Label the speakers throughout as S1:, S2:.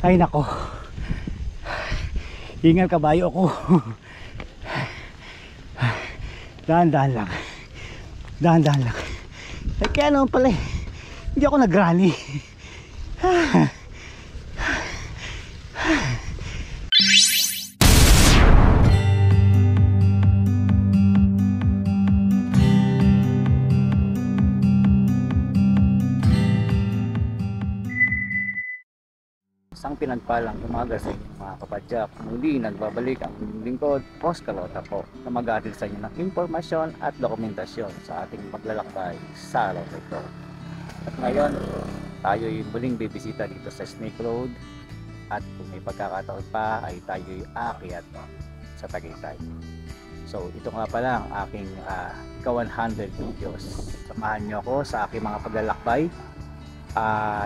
S1: Ay nako, hingal kabayo ko. Dahan-dahan lang, dahan-dahan lang. Ay kaya naman pala eh, hindi ako nag-rally. Isang pinagpalang umaga sa inyo mga kapadyak. Muli nagbabalik ang lingkod, Oscar Lota po, na mag-aatid sa inyo ng impormasyon at dokumentasyon sa ating maglalakbay sa araw na ito. At ngayon, tayo'y muling bibisita dito sa Snake Road at kung may pagkakataon pa ay tayo'y aakyat sa Tagaytay. So ito nga pala ang aking ika-100 videos. Samahan nyo ako sa aking mga paglalakbay.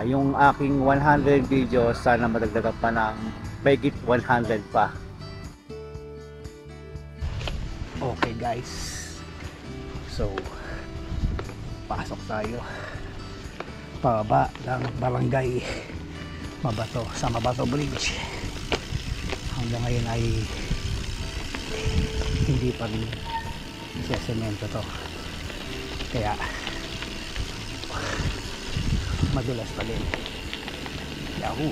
S1: Yung aking 100 videos, sana madagdagan pa ng higit 100 pa. Okay guys, so pasok tayo pababa ng barangay Mabato sa Mabato Bridge. Hanggang ngayon ay hindi pa rin siya semento to, kaya madulas pa din. Yahoo!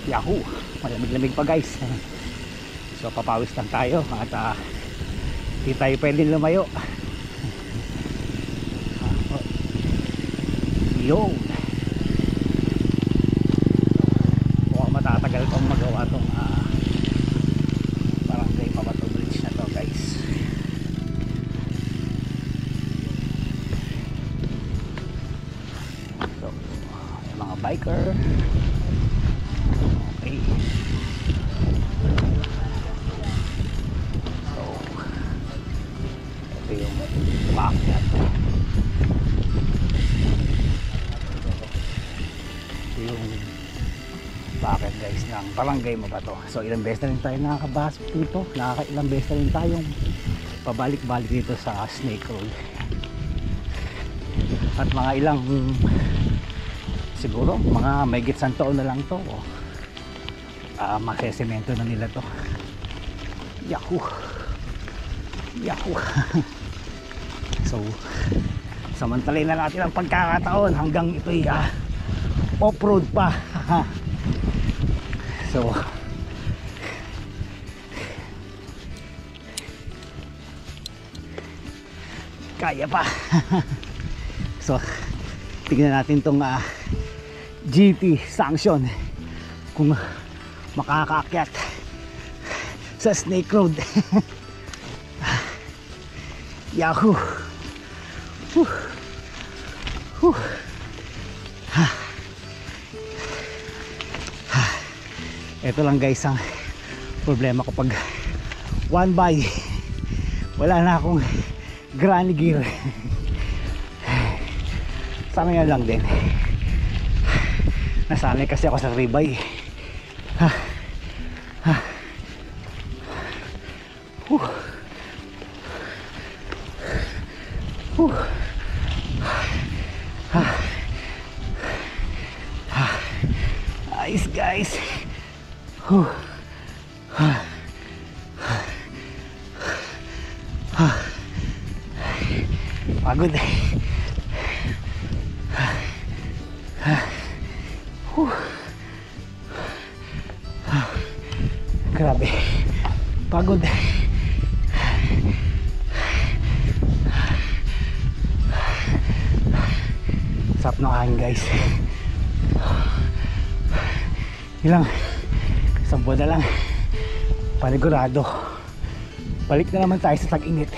S1: Yahoo! Malamig-lamig pa guys. So papawis lang tayo at di tayo pwedeng lumayo. Yun! Mukhang matatagal pang magawa tong barangay Mabato Bridge na to guys. Biker. Okay. So ito yung paakyat. Ito yung paakyat guys ng barangay Mabato. So ilang beses na rin tayo nakakabasok dito. Nakakailang beses na rin tayong pabalik-balik dito sa Snake Road. At mga ilang, siguro mga mahigit isang taon na lang to, masesemento na nila to. Yahoo! Yahoo! So samantalin na natin ang pagkakataon hanggang ito'y off-road pa. So kaya pa. So tingnan natin tong GT sanction kung makakaakyat sa Snake Road. Yahoo! Ito lang guys ang problema ko pag one by, wala na akong granny gear. Sana yan lang din. Nasanay kasi ako sa ribeye. Nice guys. Pagod. Grabe, pagod. Sarap ng hangin guys. Ilang isang buwan na lang, panigurado balik na naman tayo sa tag-init.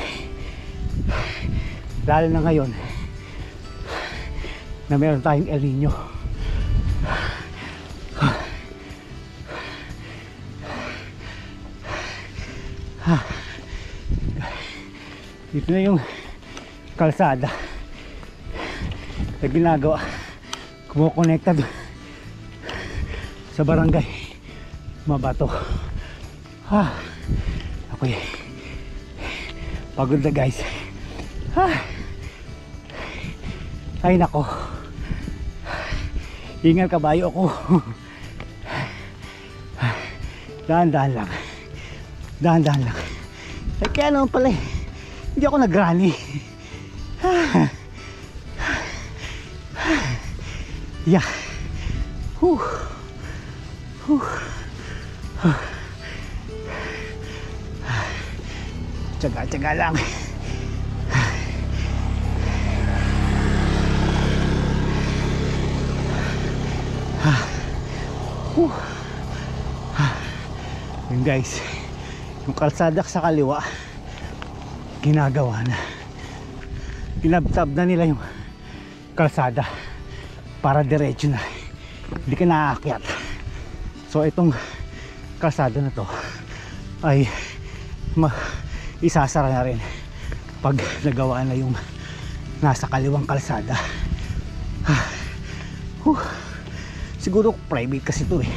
S1: Lalo na ngayon na meron tayong El Nino. Dito na yung kalsada na ginagawa, kumukonekta sa barangay Mabato. Okay, pagod na guys.
S2: Ay nako, hingal kabayo ako. Dahan-dahan lang, dahan-dahan lang. Ay kaya naman pala eh, hindi ako nag-rally. Yeah. Tsaga-tsaga lang. Yun guys, yung kalsada sa kaliwa ginagawa na, tinabtab na nila yung kalsada para diretso na, hindi ka naaakyat. So itong kalsada na to ay isasara na rin pag nagawa na yung nasa kaliwang kalsada. Siguro private kasi ito eh,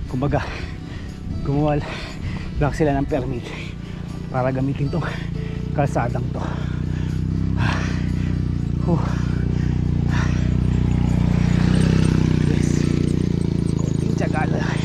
S2: kumbaga gumawa lang sila ng permit para gamitin tong kalsadang to. Yes, konting tiyaga lang.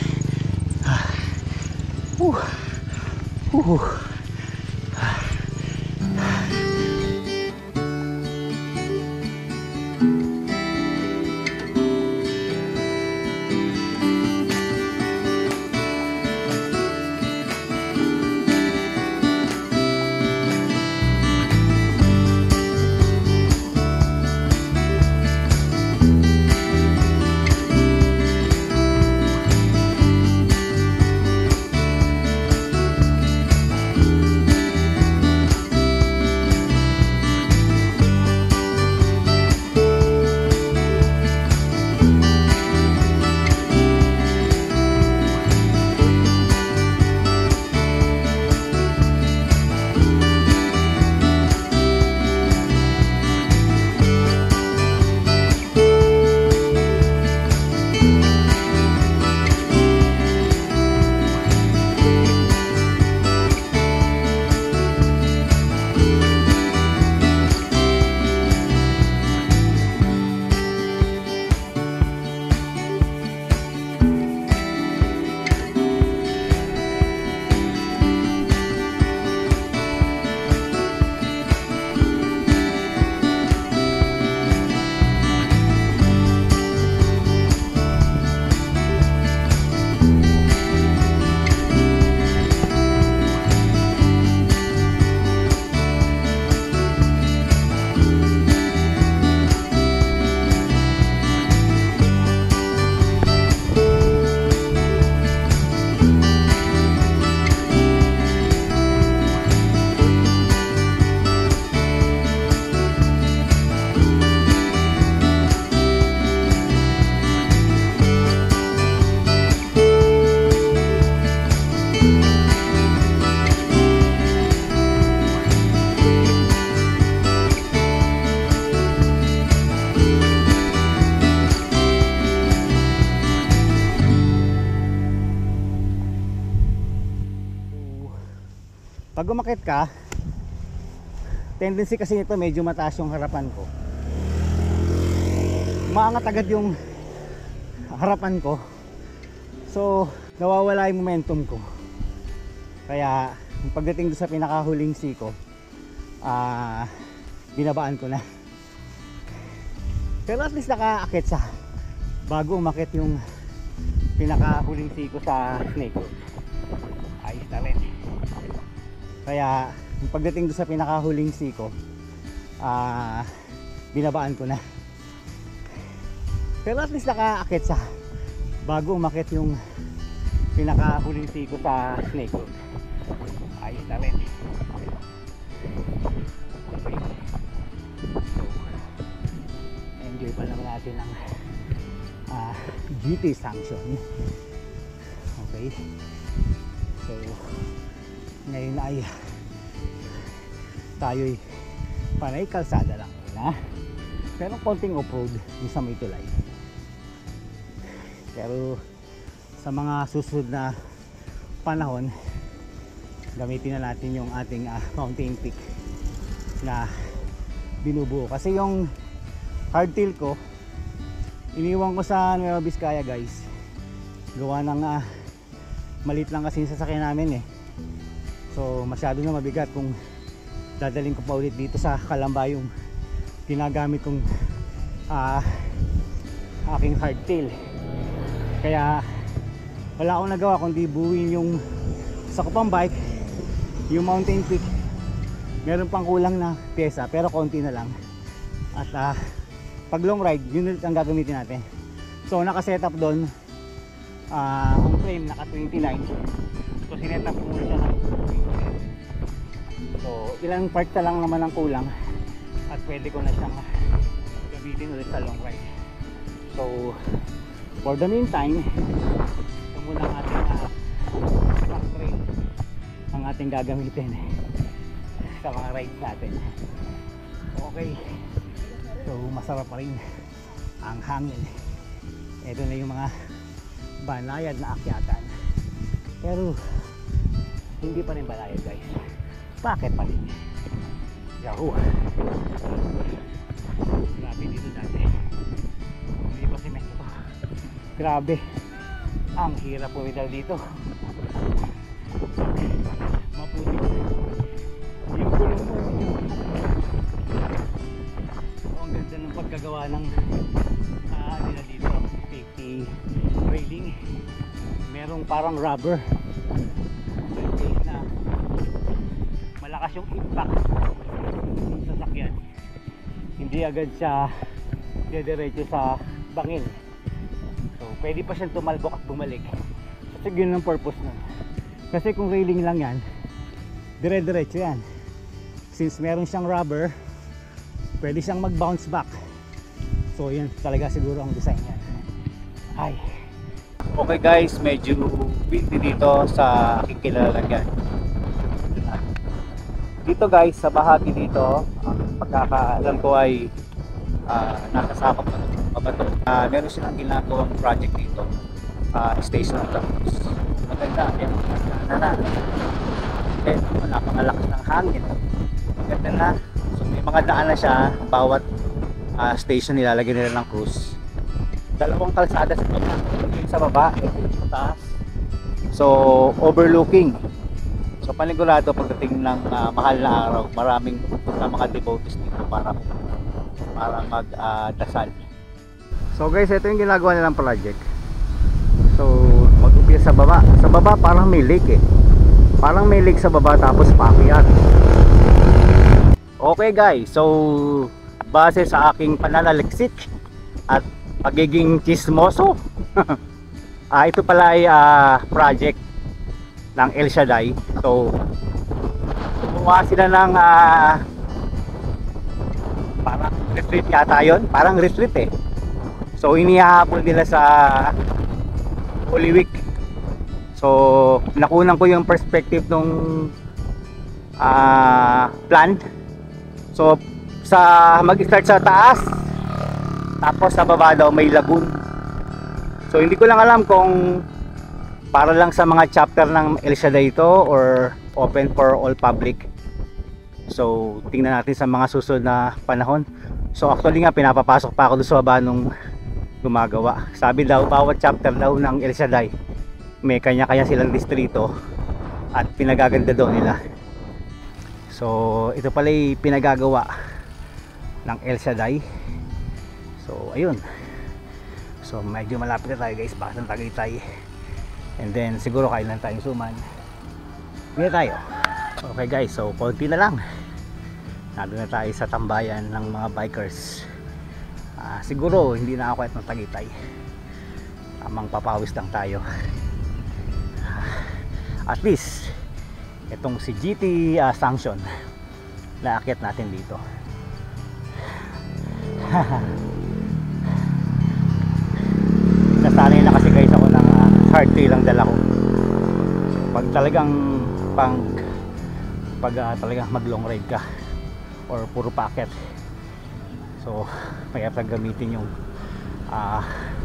S2: Pag umakit ka, tendency kasi nito medyo mataas yung harapan ko, maangat agad yung harapan ko, so nawawala yung momentum ko. Kaya pagdating doon sa pinakahuling siko, binabaan ko na. Pero at least nakaakit sa bago umakit yung pinakahuling siko sa Snake Road. Ayos na rin. Kaya pagdating doon sa pinakahuling siko, binabaan ko na. Pero at least nakaakit sa bago umakit yung pinakahuling siko sa Snake Road. Ayos na rin. Okay. So, enjoy pa naman natin ang GT sanction. Okay. So ngayon ay tayo'y panay kalsada lang na, pero konting off-road yung sa may tulay. Pero sa mga susunod na panahon, gamitin na natin yung ating mountain peak na binubuo, kasi yung hardtail ko, iniwan ko sa Nueva Vizcaya guys. Gawa ng maliit lang kasi yung sasakyan namin eh. So masyado na mabigat kung dadalhin ko pa ulit dito sa Calamba yung ginagamit kong aking hardtail. Kaya wala akong nagawa kundi buuin yung sa ko pang bike, yung Mountain Peak. Meron pang kulang na pyesa pero konti na lang. At pag long ride, yun ulit ang gagamitin natin. So naka-setup doon, ang frame naka 29. So sinet up ko muna siya ng 27. So ilang parts na lang naman ang kulang at pwede ko na siyang gamitin ulit sa long ride. So for the meantime, ito muna ang ating stock frame ang ating gagamitin sa mga rides natin. Okay, so masarap pa rin ang hangin. Ito na yung mga banayad na akyatan, pero hindi pa rin banayad guys. Bakit pa rin? Yahoo! Grabe dito dati, hindi pa semento to. Grabe, ang hirap pumidal dito. Maputi yung gulong mo. Ang ganda ng pagkagawa ng nila dito, safety railing. Merong parang rubber in case na malakas yung impact ng sasakyan, hindi agad siya diretso sa bangin. So pwede pa siyang tumalbok at bumalik. Kasi yun ang purpose nun. Kasi kung railing lang yan, dire-diretso yan. Since meron siyang rubber, pwede siyang mag-bounce back. So yun talaga siguro ang design niya. Ay.
S1: Okay guys, medyo windy dito sa aking kilalagyan. Dito guys, sa bahagi dito, ang pagkakaalam ko ay nakasakop na mabato. Meron silang ginagawang project dito, station of the bus. Maganda, yan, na. Eh, napakalakas ng hangin. Maganda na. So may mga daan na siya, bawat station nilalagyan nila ng cruise. Dalawang kalsada sa baba, yung sa baba, yung sa taas. So overlooking. So panigurado pagdating ng mahal na araw, maraming mga devotees dito para magdasal. So guys, ito yung ginagawa nilang project. So mag-umpisa sa baba. Sa baba parang may lake eh. Parang may lake sa baba tapos paakyat. Okay guys, so base sa aking pananaliksik at pagiging chismoso, ito pala ay project ng El Shaddai. So gumawa sila ng parang retreat yata yun, parang retreat eh. So inihahabol nila sa Holy Week. So nakunan ko yung perspective nung plan. So sa mag-start sa taas, tapos sa baba daw may lagoon. So hindi ko lang alam kung para lang sa mga chapter ng El Shaddai ito or open for all public. So tingnan natin sa mga susunod na panahon. So actually nga pinapapasok pa ako doon sa baba nung gumagawa. Sabi daw bawat chapter daw ng El Shaddai may kanya-kanya silang distrito at pinagaganda daw nila. So ito pala yung pinagagawa ng El Shaddai. So ayun. So medyo malapit na tayo guys, bakit ng Tagaytay. And then siguro kain lang tayong suman. Bili tayo. Okay guys, so konti na lang. Nandun na tayo sa tambayan ng mga bikers. Siguro hindi na ako kahit ng Tagaytay. Tamang papawis lang tayo. At least itong si GT sanction naakyat natin dito. Nasanay na kasi guys ako ng hardtail ang dala ko. Pag talagang talagang mag long ride ka or puro packet, so mayroon gamitin yung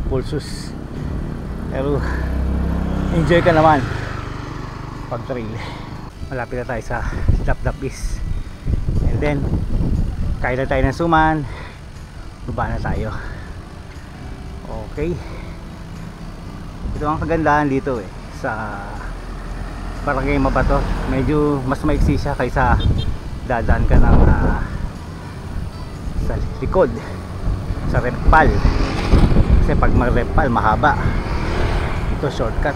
S1: pulsus, pero enjoy ka naman pag trail. Malapit na tayo sa Dap Dap East, and then kain na tayo ng suman,
S2: baba na tayo. Okay, ito ang kagandahan dito sa Barangay Mabato. Medyo mas maiksi siya kaysa dadaan ka ng sa likod sa Repal, kasi pag mag-Repal mahaba, ito shortcut,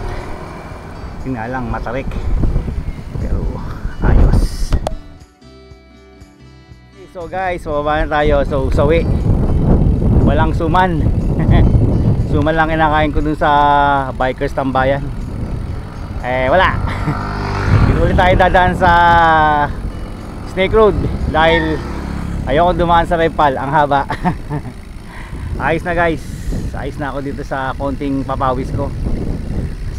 S2: yun nga lang matarik, pero ayos. Okay, so guys, bababa na tayo. So sawi, walang suman. Suman lang kinakain ko dun sa Bikers Tambayan, wala. Dito ulit tayo dadaan sa Snake Road dahil ayoko dumaan sa Repal, ang haba. Ayos na guys, ayos na ako dito sa konting papawis ko.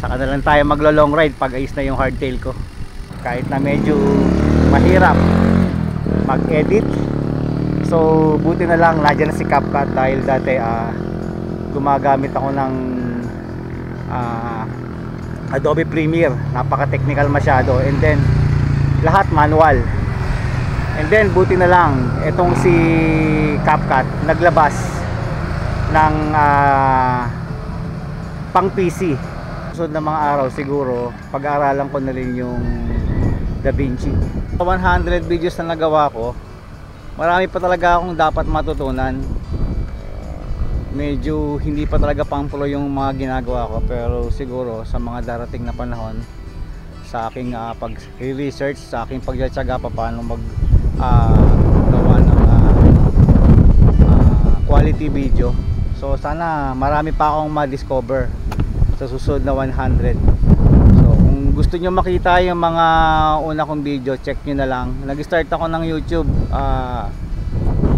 S2: Saka na lang tayo maglo long ride pag ayos na yung hardtail ko. Kahit na medyo mahirap mag edit, so buti na lang nandiyan na si CapCut, dahil dati gumagamit ako ng Adobe Premiere, napaka technical masyado, and then lahat manual. And then buti na lang etong si CapCut naglabas ng pang PC. Susunod na mga araw siguro pag-aaralan ko na rin yung DaVinci. 100 videos na nagawa ko, marami pa talaga akong dapat matutunan. Medyo hindi pa talaga pang-pro yung mga ginagawa ko, pero siguro sa mga darating na panahon, sa aking pag-research, sa aking pagtsatsaga pa paano gawa ng quality video, so sana marami pa akong ma-discover sa susunod na 100. So kung gusto nyo makita yung mga una kong video, check nyo na lang. Nag-start ako ng YouTube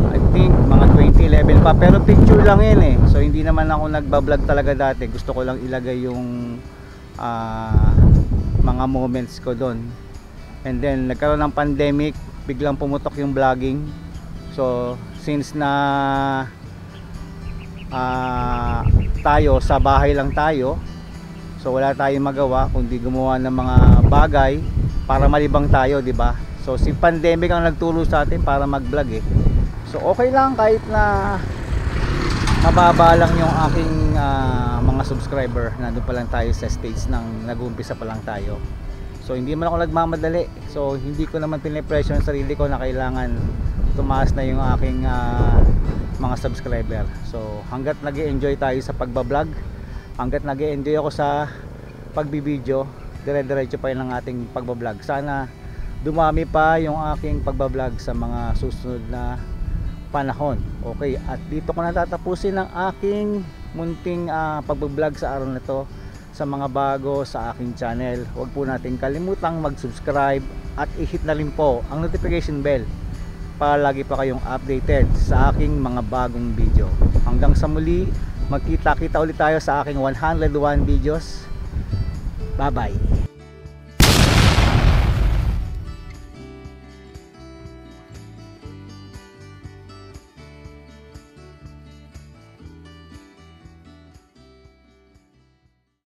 S2: I think mga 2011 pa, pero picture lang yun so hindi naman ako nagbablog talaga dati. Gusto ko lang ilagay yung mga moments ko doon. And then nagkaroon ng pandemic, biglang pumutok yung vlogging. So since na tayo sa bahay lang tayo, so wala tayong magawa kundi gumawa ng mga bagay para malibang tayo, di ba? So si pandemic ang nagturo sa atin para mag-vlog So okay lang kahit na mababa lang yung aking mga subscriber. Nandun pa lang tayo sa stage ng nag-uumpisa pa lang tayo. So hindi man ako nagmamadali. So hindi ko naman pinipressure ang sarili ko na kailangan tumaas na yung aking mga subscriber. So hanggat nag-e-enjoy tayo sa pagbablog, hanggat nag-e-enjoy ako sa pagbibideo, dire-diretso pa yun ang ating pagbablog. Sana dumami pa yung aking pagbablog sa mga susunod na panahon. Okay, at dito ko natatapusin ang aking munting pagbablog sa araw na to. Sa mga bago sa aking channel, huwag po natin kalimutang mag-subscribe at i-hit na rin po ang notification bell para lagi pa kayong updated sa aking mga bagong video. Hanggang sa muli, magkita-kita ulit tayo sa aking 101 videos. Bye bye.